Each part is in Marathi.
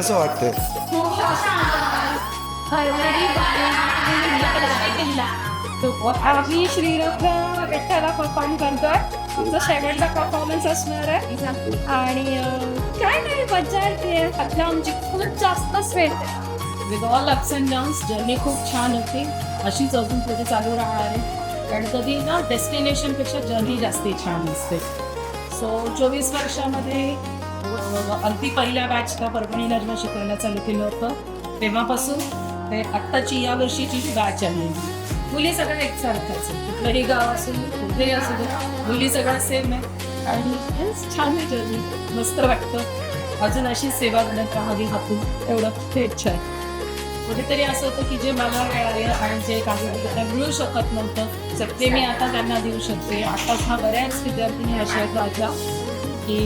कसं वाटतंय? आम्ही श्रीरंग विठ्ठला परफॉर्म करतोय. तुमचा शेवटचा परफॉर्मन्स असणार आहे आणि काय नाही मजा येते. आता आमची खूप जास्त स्वेट आहे. With all ups and downs journey खूप छान होती. अशीच अजून पुढे चालू राहणार आहे. कारण कधी ना डेस्टिनेशनपेक्षा जर्नी जास्ती छान असते. सो 24 वर्षामध्ये अगदी पहिल्या बॅचला परभणीला जेव्हा शिकवायला चालू केलं होतं तेव्हापासून ते आत्ताची या वर्षीची जी बॅच आली मुली सगळ्या एकसारख्याच आहे. कुठलंही गाव असू कुठेही असू दे मुली सगळ्या सेम आहे आणि छान आहे जर्नी. मस्त वाटतं. अजून अशी सेवा करण्यात राहावी हातून एवढं इच्छा आहे. कुठेतरी असं होतं की जे मला मिळालं आणि जे काही मिळू शकत नव्हतं ते मी आता त्यांना देऊ शकते. आता हा बऱ्याच विद्यार्थिनी अशा आहेत माझ्या की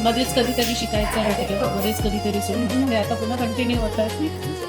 मध्येच कधीतरी शिकायचं राहतं मध्येच कधीतरी सुरू ते आता पुन्हा कंटिन्यू होतात.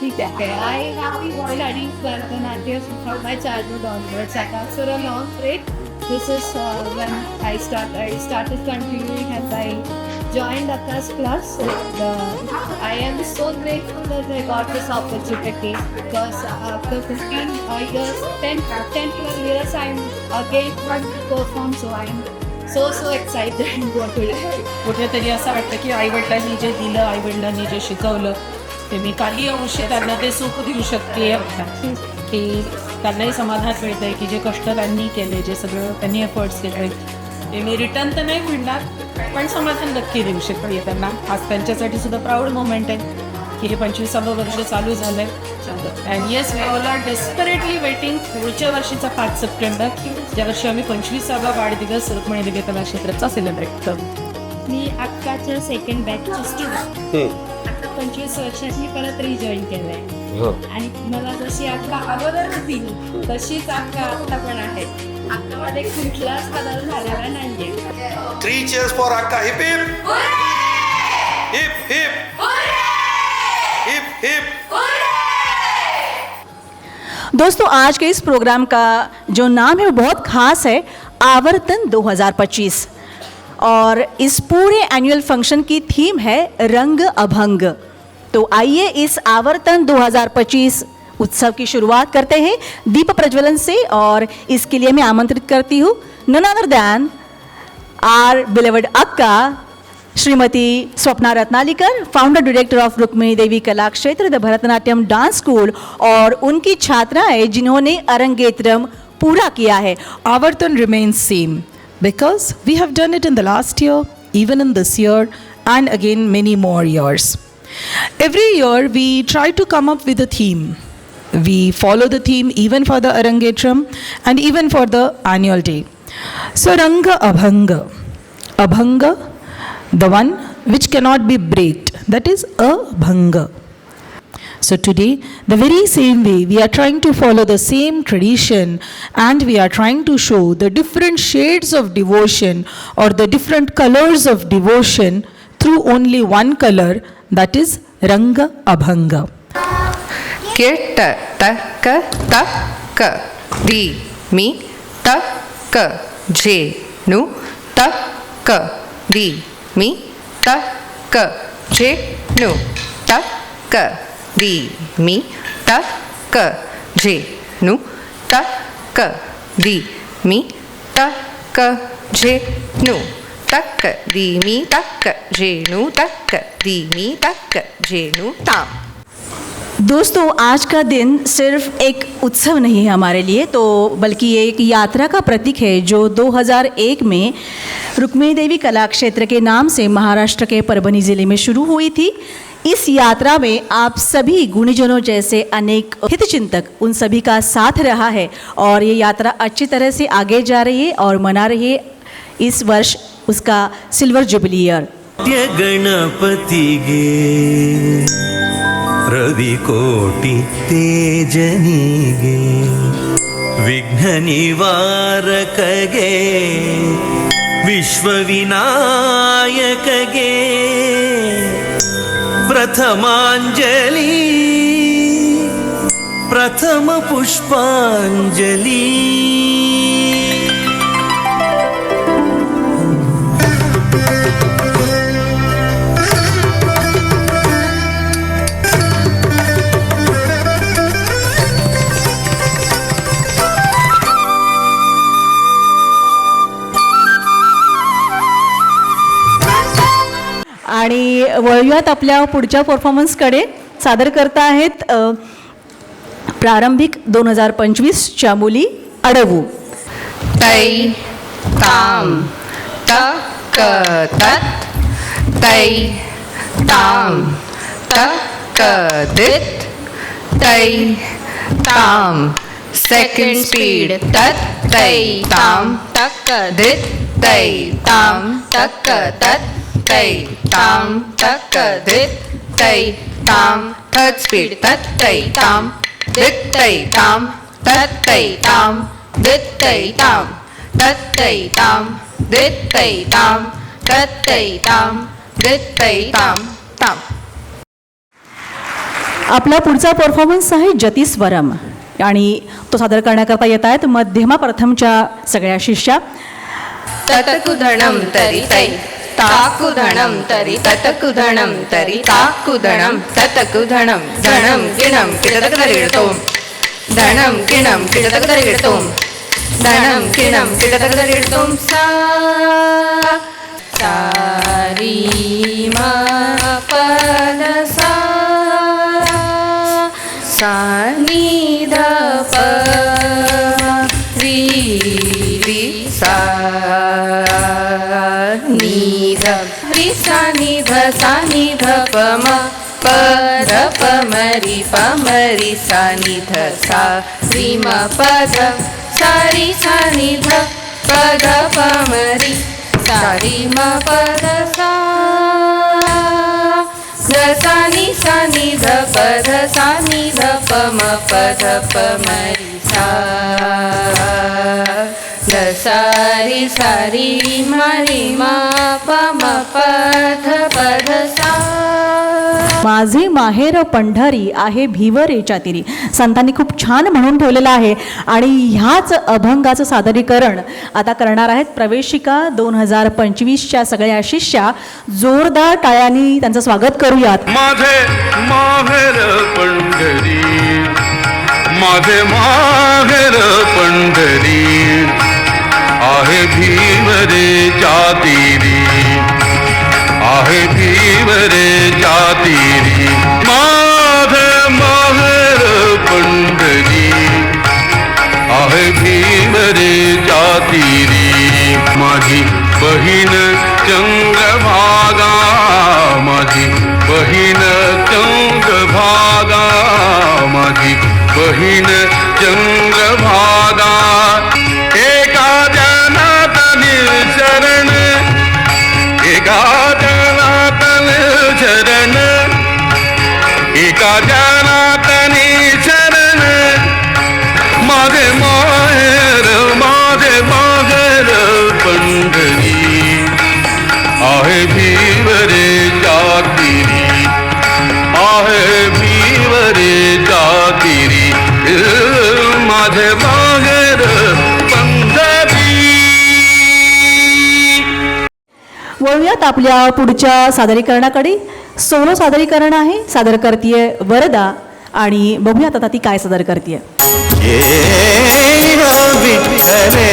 ठीक आहे. I have been studying Bharatanatyam from my childhood onwards. And after a long break, this is when I started continuing and I joined Akash class. And I am so grateful that I got this opportunity because after 15 years, 10-12 years, I'm again going to perform. So I'm so excited and what to do. कुठेतरी असं वाटतं की आईवडिलांनी जे दिलं आईवडिलांनी जे शिकवलं ते मी काही अंशी त्यांना ते सुख देऊ शकते की त्यांनाही समाधान मिळतं आहे की जे कष्ट त्यांनी केले जे सगळं त्यांनी एफर्ट्स केले ते मी रिटर्न तर नाही मिळणार पण समाधान नक्की देऊ शकते त्यांना. आज त्यांच्यासाठी सुद्धा प्राऊड मोमेंट आहे की हे 25वे वर्ष चालू झालं आहे. And yes we all are desperately waiting पुढच्या वर्षीचा 5 सप्टेंबर ज्या वर्षी आम्ही 25वा वाढदिवस रुक्मिणी देवी कला क्षेत्राचा सेलिब्रेट करू. मी अक्काच्या सेकंड बॅचची स्टुडंट. आता 25 वर्षात मी परत रिजॉईन केलंय आणि मला जशी अक्का अगोदर होती तशीच अक्का आता पण आहे. अक्कामध्ये कुठलाच बदल झालेला नाहीये. 3 cheers for Akka. Hip hip. Hip hip. Hip hip. दोस्तों आज के इस प्रोग्राम का जो नाम है वो बहुत ख़ास है, आवर्तन 2025, और इस पूरे एनुअल फंक्शन की थीम है रंग अभंग. तो आइए इस आवर्तन 2025 उत्सव की शुरुआत करते हैं दीप प्रज्वलन से, और इसके लिए मैं आमंत्रित करती हूँ none other than our beloved Akka Shrimati Swapna Ratnalikar, founder director of Rukmini Devi Kala क्षेत्र द भरतनाट्यम डांस स्कूल, और उनकी छात्राएं जिन्होंने अरंगेत्रम पूरा किया है. Avartan remains same because we have done it in the last year, even in this year, and again many more years. Every year we try to come up with a theme. We follow the theme even for the Arangetram and even for the annual day. So Ranga Abhanga. Abhanga, the one which cannot be breaked, that is Abhanga. So today, the very same way, we are trying to follow the same tradition and we are trying to show the different shades of devotion or the different colors of devotion through only one color, that is Ranga Abhanga. Kirta ta ka ta ka di mi ta ka je nu ta ka di mi ta ka je nu ta ka di mi ta ka je nu ta ka di mi ta ka je nu ta ka di mi ta ka je nu ta ka di mi ta ka je nu ta. दोस्तों आज का दिन सिर्फ एक उत्सव नहीं है हमारे लिए, तो बल्कि ये एक यात्रा का प्रतीक है जो 2001 में रुक्मिणी देवी कला क्षेत्र के नाम से महाराष्ट्र के परभणी ज़िले में शुरू हुई थी. इस यात्रा में आप सभी गुणीजनों जैसे अनेक हितचिंतक उन सभी का साथ रहा है और ये यात्रा अच्छी तरह से आगे जा रही है और मना रही है इस वर्ष उसका सिल्वर जुबली ईयर. गणपति गे रवि कोटि तेजनिगे विघ्न निवारक गे विश्वविनायक गे प्रथमांजलि प्रथम पुष्पांजलि. आणि वळूयात आपल्या पुढच्या परफॉर्मन्सकडे. सादर करता आहेत प्रारंभिक 2025च्या मुली अडवू. तै ताम तक तत तै ताम तक दित तै ताम. सेकंड स्पीड तत तै ताम तक दित तै ताम तक तत तै ताम तक दित तै ताम. थर्ड स्पीड तत तै ताम दित तै ताम तत तै ताम दित तै ताम तत तै ताम दित तै ताम तत तै ताम दित तै ताम ताम. आपला पुढचा परफॉर्मन्स आहे जतीस्वरम आणि तो सादर करण्याकरता येत आहेत मध्यमा प्रथमच्या सगळ्या शिष्या. ततकुधणं तरी तै ताकुधणं तरी ततकुधणं तरी ताकुधणं ततकुधणं धणं किणं किटतकदरिडतोम धणं किणं किटतकदरिडतोम धणं किणं किटतकदरिडतोम. सा सा री म पद सा सा नी ध प री री सा नी ध री सा नी ध प म प ध प म री सा नी ध सा री म प ध सा री सा नी ध प ध प म री सा री म प ध सा ध सा नी ध प ध सा नी ध प म प ध प म री सा ध सा री म प म प ध प ध सा. माझे माहेर पंढरी आहे भिवरेच्या तीरी. संतांनी खूप छान म्हणून ठेवलेलं आहे आणि ह्याच अभंगाचं सादरीकरण आता करणार आहेत प्रवेशिका 2025च्या सगळ्या शिष्या. जोरदार टाळ्यांनी त्यांचं स्वागत करूयात. माझे माहेर पंढरी माझे माहेर पंढरी आहे भीमरेच्या तीरी आहे भीमरेच्या तीरी. माझे माहेर पंढरी आहे भीमरेच्या तीरी. माझी बहीण चंद्रभागा माझी बहीण चंद्रभागा माझी बहीण चंद्रभागा. एका जनात शरण एका जनात शरण एका जनात शरण. माझे माहेर पंढरी आहे भीवरेच्या तीरी आहे भीवरेच्या तीरी. माझे माहेर पंढरी. वळूयात आपल्या पुढच्या सादरीकरणाकडे. सोलो सादरीकरण आहे. सादर करतीये वरदा आणि बघूयात आता ती काय सादर करतीये. विठ्ठले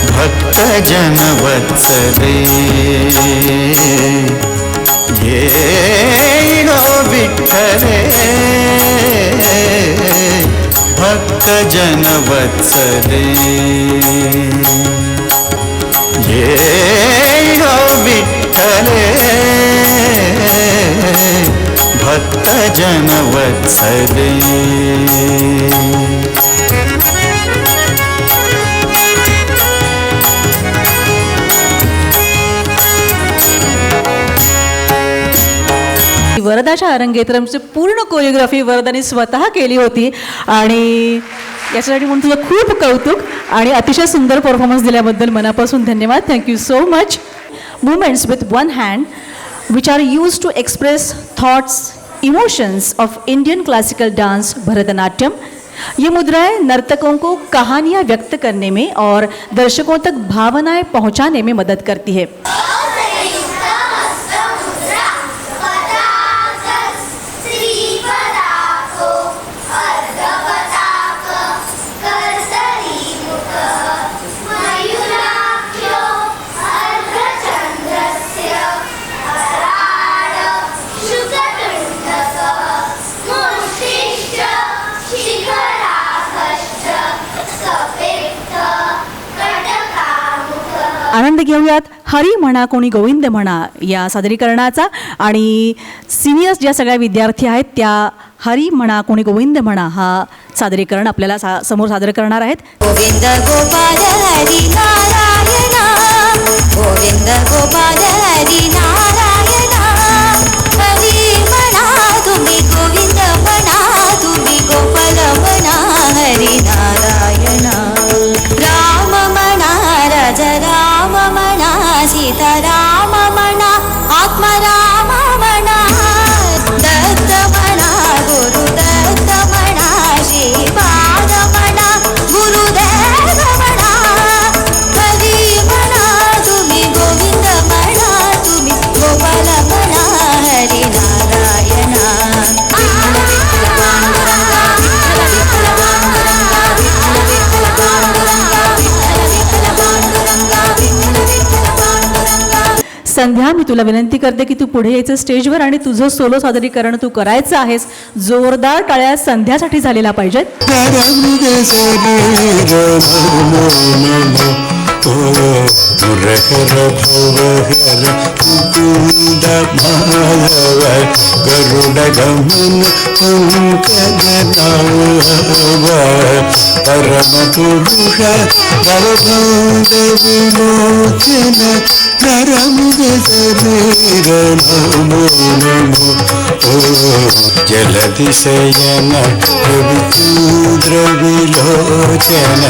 भक्त जन वत्सले ये विठ्ठले भक्त जन वत्सले ये विठ्ठले भक्त जन वत्सले. वरदाच्या अरंगेत्रमची पूर्ण कोरिओग्राफी वरदाने स्वतः केली होती आणि याच्यासाठी म्हणून तुझं खूप कौतुक आणि अतिशय सुंदर परफॉर्मन्स दिल्याबद्दल मनापासून धन्यवाद. Thank you so much. Movements with one hand which are used to express thoughts, emotions of Indian classical dance Bharatanatyam. ये मुद्राएं नर्तकों को कहानियाँ व्यक्त करने में और दर्शकों तक भावनाएं पहुँचाने में मदद करती है. अर्धचंद्र आनंद घेऊयात हरी म्हणा कोणी गोविंद म्हणा या सादरीकरणाचा. आणि सिनियर्स ज्या सगळ्या विद्यार्थी आहेत त्या हरी म्हणा कोणी गोविंद म्हणा हा सादरीकरण आपल्याला समोर सादर करणार आहेत. गोविंद गोपाल हरी नारायणा, गोविंद गोपाल हरी नारायणा, हरी म्हणा तुम्ही गोविंद म्हणा तुम्ही गोपाल म्हणा हरी नारायणा. राम म्हणा राजा राम म्हणा सीता राम म्हणा आत्माराम म्हणा, दत्त म्हणा गुरु दत्त म्हणा श्रीपाद म्हणा गुरुदेव म्हणा, हरी म्हणा तुम्ही गोविंद म्हणा तुम्ही गोपाल म्हणा हरी नारायणा. विठ्ठल विठ्ठल पांडुरंगा, विठ्ठल विठ्ठल पांडुरंगा, विठ्ठल विठ्ठल पांडुरंगा, विठ्ठल विठ्ठल पांडुरंगा, विठ्ठल विठ्ठल पांडुरंगा. संध्या, मी तुला विनंती करते की तू पुढे यायचं स्टेजवर आणि तुझं सोलो सादरीकरण तू करायचं आहेस. जोरदार टाळ्या संध्यासाठी झालेला पाहिजेत. मुरहर भवहर मुकुंद माधव गरुड गमन पंकजनाभ परम पुरुष भवबंध विमोचन नरमुद शरीर नमो नमो. जलदिशयन रविचूद्र विलोचन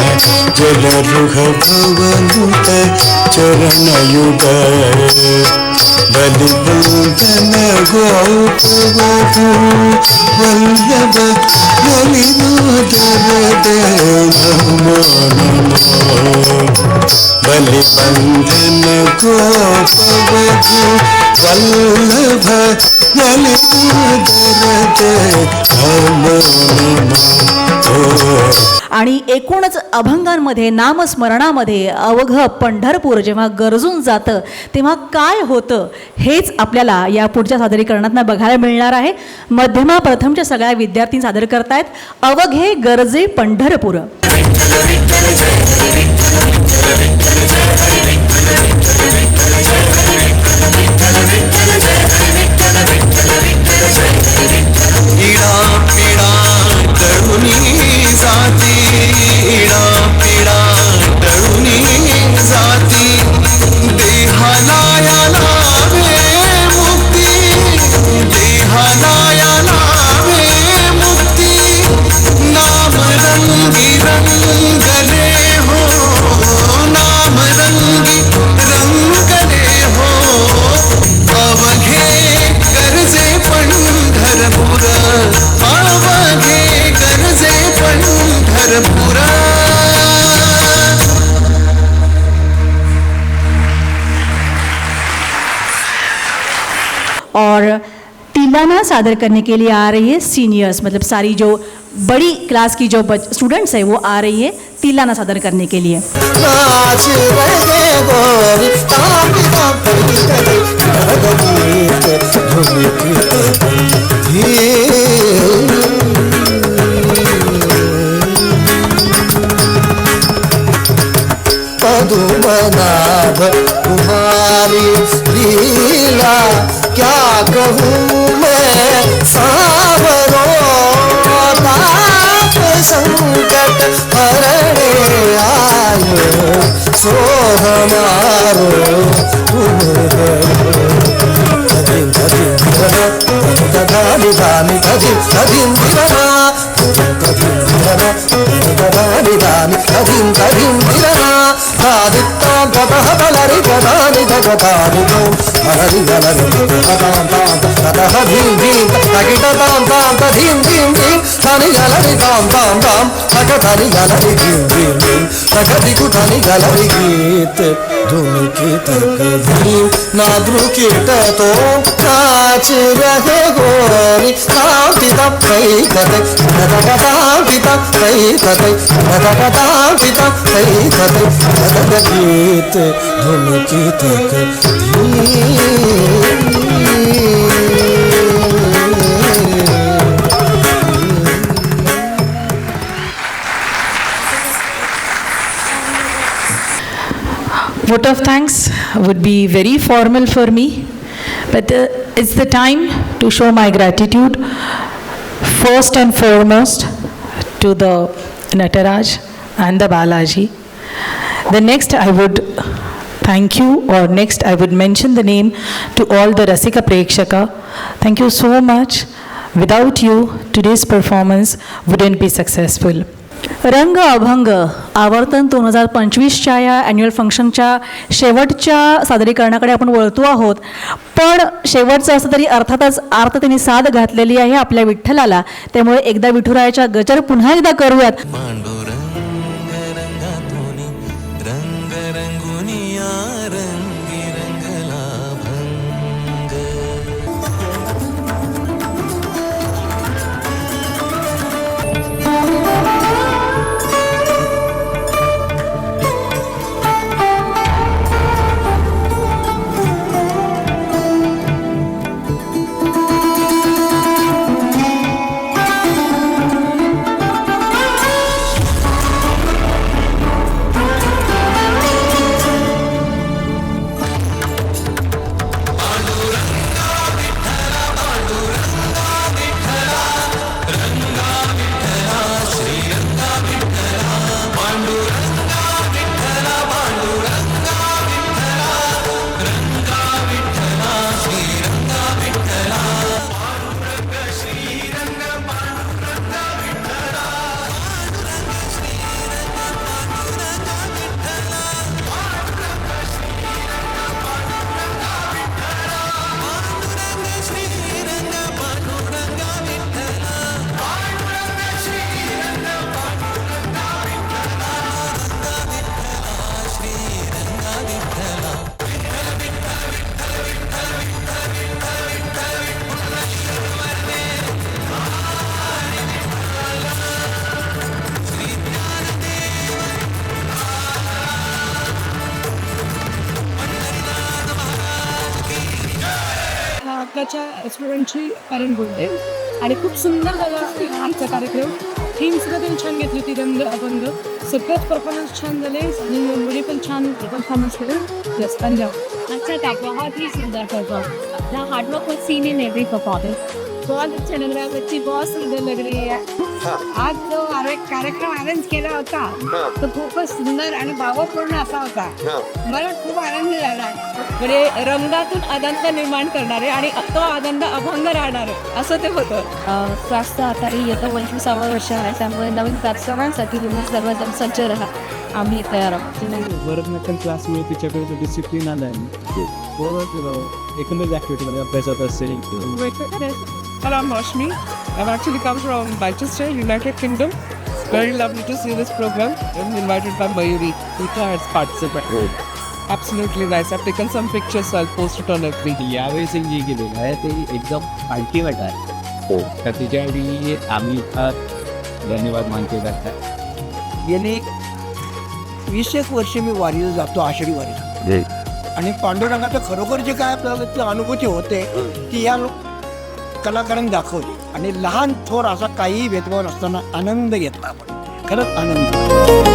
जलरुह भवनुत चरणयुग बलिबंधन गोपवधू वल्लभ बलिनोदरद नमो नमो. बलिबंधन गोपवधू वल्लभ बलिनोदरद नमो नमो. आणि एकूणच अभंगांमध्ये नामस्मरणामध्ये अवघं पंढरपूर जेव्हा गरजून जातं तेव्हा काय होतं हेच आपल्याला या पुढच्या सादरीकरणातून बघायला मिळणार आहे. मध्यमा प्रथमच्या सगळ्या विद्यार्थी सादर करतायत अवघे गरजे पंढरपूर. इडा पिडा तरुणी जाती, इडा पिडा तरुणी जाती, देहाला या नावे मुक्ती, देहाला या नावे मुक्ती, नाम रंगी रंगले हो, नाम रंगी रंगले हो, अवघे गरजे पंढरपूर, अवघे गरजे पंढरपूर. और तिलाना सादर करने के लिए आ रही है सीनियर्स, मतलब सारी जो बड़ी क्लास की जो स्टूडेंट्स है वो आ रही है तिलाना सादर करने के लिए. नाच रहे गोरी तापी तापी करे गीत धुमकी पदुमनाभ कुमारी लीला क्या कहूँ मैं सावरो ताप संकट हरणे आयो सो हमारो तुम धीम धीम धनी धानी धीम धीम धीरना धीम धनी धानी धीम धीम धीरना आदित्य गतः बलरि गदानि भगतानि गो हरि गलरि गदां तां ततः धीं धीं तकिटतां तां तधीं धीं धीं तनि गलरि तां तां तां तकतनि गलरि धीं धीं धीं तकति कुटनि गलरि गीत धुनि की तक धीं नाद्रु कीटतो नाच रहे गोरी तां पिता पै कते तकतां पिता पै कते तकतां पिता पै कते गीत धुमकी तक vote of thanks would be very formal for me, but it's the time to show my gratitude first and foremost to the Nataraj and the Balaji. The next I would thank you, or next I would mention the name to all the Rasika Prekshaka. Thank you so much. Without you, today's performance wouldn't be successful. रंग अभंग आवर्तन 2025च्या या ॲन्युअल फंक्शनच्या शेवटच्या सादरीकरणाकडे आपण वळतो आहोत. पण शेवटचं असं तरी अर्थातच आर्त त्यांनी साद घातलेली आहे आपल्या विठ्ठलाला. त्यामुळे एकदा विठुरायाच्या गजर पुन्हा एकदा करूयात. आपल्याच्या स्टुडंटची पॅरेंट बोलते आणि खूप सुंदर झाला आमचा कार्यक्रम. थीमसुद्धा त्यांनी छान घेतली होती, रंग अभंग. सगळेच परफॉर्मन्स छान झाले आणि मुली पण छान परफॉर्मन्स केले. यस, पंजाब अच्छा था, बहुत ही सुंदर परफॉर्म. द हार्ड वर्क वाज सीन इन एवरी परफॉर्मेंस. बहुत अच्छा लग रहा है, बच्ची बहुत सुंदर लग रही है. आज जो कार्यक्रम अरेंज केला होता तो खूपच सुंदर आणि भावपूर्ण असा होता. मला खूप आनंद झाला. म्हणजे रंगातून आनंद निर्माण करणारे आणि तो आनंद अभंग राहणार असं ते होतं. स्वास्थ्य आता येतं 25वं वर्ष आहे, त्यामुळे नवीन कार्यक्रमांसाठी तुम्ही सर्वजण सज्ज राहा. आम्ही तयार आहोत. भरतनाट्यम क्लासमुळे तिच्याकडे जो डिसिप्लिन आला आहे एकंदर ॲक्टिव्हिटीमध्ये अभ्यासात असेल. Hello, I'm Rashmi. I've actually come from Manchester, United Kingdom. Very lovely to see this program. I'm invited by Mayuri, who has participated. Absolutely nice. I've taken some pictures, so I'll post it on FB. यावेळी जी गेलेलं आहे ते एकदम अल्टिमेट आहे. तर तिच्यासाठी आम्ही धन्यवाद मानते जातात. गेली 20 वर्ष मी वारीला जातो, आषाढी वारीला. आणि पांडुरंगाचं खरोखर जे काय आपल्याला अनुभूती होते ती या कलाकारांनी दाखवली. आणि लहान थोर असा काहीही भेदभाव नसताना आनंद घेतला आपण. खरंच आनंद.